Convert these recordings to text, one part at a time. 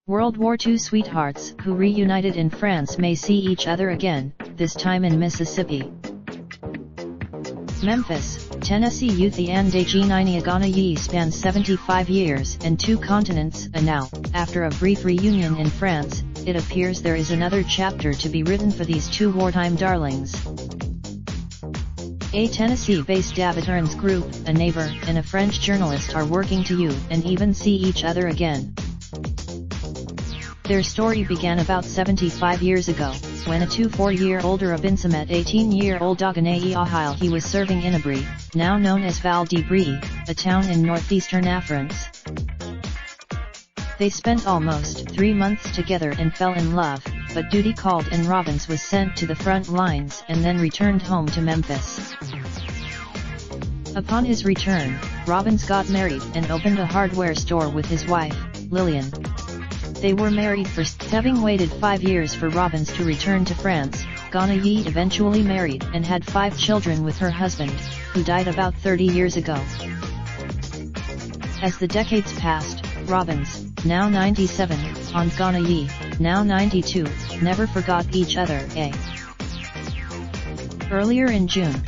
World War II sweethearts who reunited in France may see each other again, this time in Mississippi. Memphis, Tennessee. Youth and WWII WWII spans 75 years and 2 continents, and now, after a brief reunion in France, it appears there is another chapter to be written for these 2 wartime darlings. A Tennessee-based veterans group, a neighbor, and a French journalist are working to you and even see each other again. Their story began about 75 years ago, when a 24-year-old Robinson met 18-year-old WWII. He was serving in Abri, now known as Val d'Ibri, a town in northeastern France. They spent almost 3 months together and fell in love, but duty called and Robbins was sent to the front lines and then returned home to Memphis. Upon his return, Robbins got married and opened a hardware store with his wife, Lillian. They were married for having waited 5 years for Robbins to return to France. WWII eventually married and had 5 children with her husband, who died about 30 years ago. As the decades passed, Robbins, now 97, and WWII, now 92, never forgot each other. Earlier in June,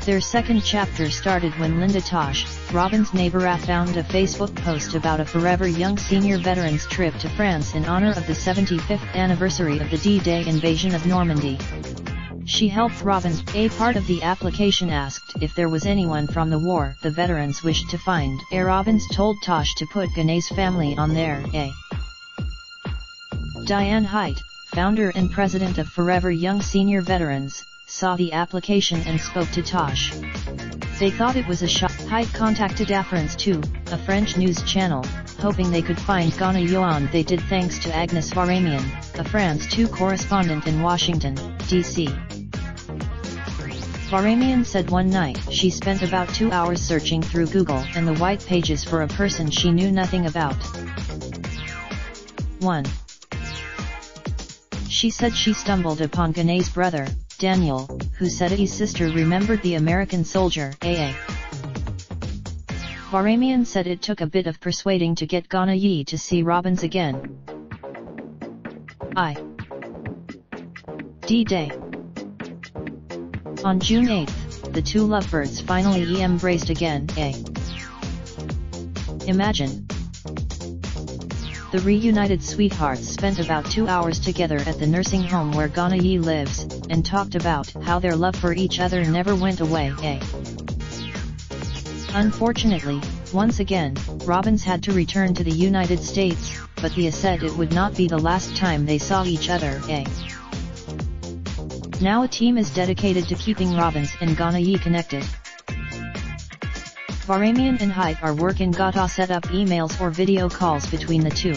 their second chapter started when Linda Tosh, Robbins' neighbor, found a Facebook post about a Forever Young senior veterans trip to France in honor of the 75th anniversary of the D-Day invasion of Normandy. She helped Robbins. A part of the application asked if there was anyone from the war the veterans wished to find. Robbins told Tosh to put Ganay's family on there. Diane Haidt, founder and president of Forever Young Senior Veterans, saw the application and spoke to Tosh. They thought it was a shot. Haidt contacted France 2, a French news channel, hoping they could find WWII. They did, thanks to Agnes Varamian, a France 2 correspondent in Washington, D.C. Varamian said one night she spent about 2 hours searching through Google and the white pages for a person she knew nothing about. 1. She said she stumbled upon Ganay's brother, Daniel, who said his sister remembered the American soldier, A.A. Varamian said it took a bit of persuading to get WWII to see Robbins again. D-Day. On June 8, the 2 lovebirds finally embraced again. Imagine. The reunited sweethearts spent about 2 hours together at the nursing home where WWII lives, and talked about how their love for each other never went away. Unfortunately, once again, Robbins had to return to the United States, but he said it would not be the last time they saw each other. Now a team is dedicated to keeping Robbins and WWII connected. Varamian and Haidt are working to set up emails or video calls between the 2.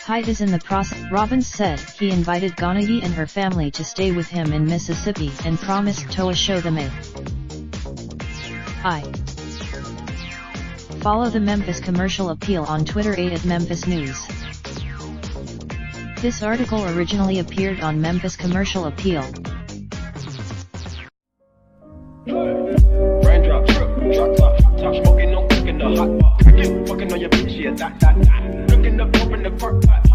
Haidt is in the process. Robbins said he invited WWII and her family to stay with him in Mississippi and promised to show them it. Follow the Memphis Commercial Appeal on Twitter @Memphis News. This article originally appeared on Memphis Commercial Appeal. Raindrop, drop top smoking, no cooking the hot pot. Fucking on your bitch, yeah, that. Looking up, open the park pot.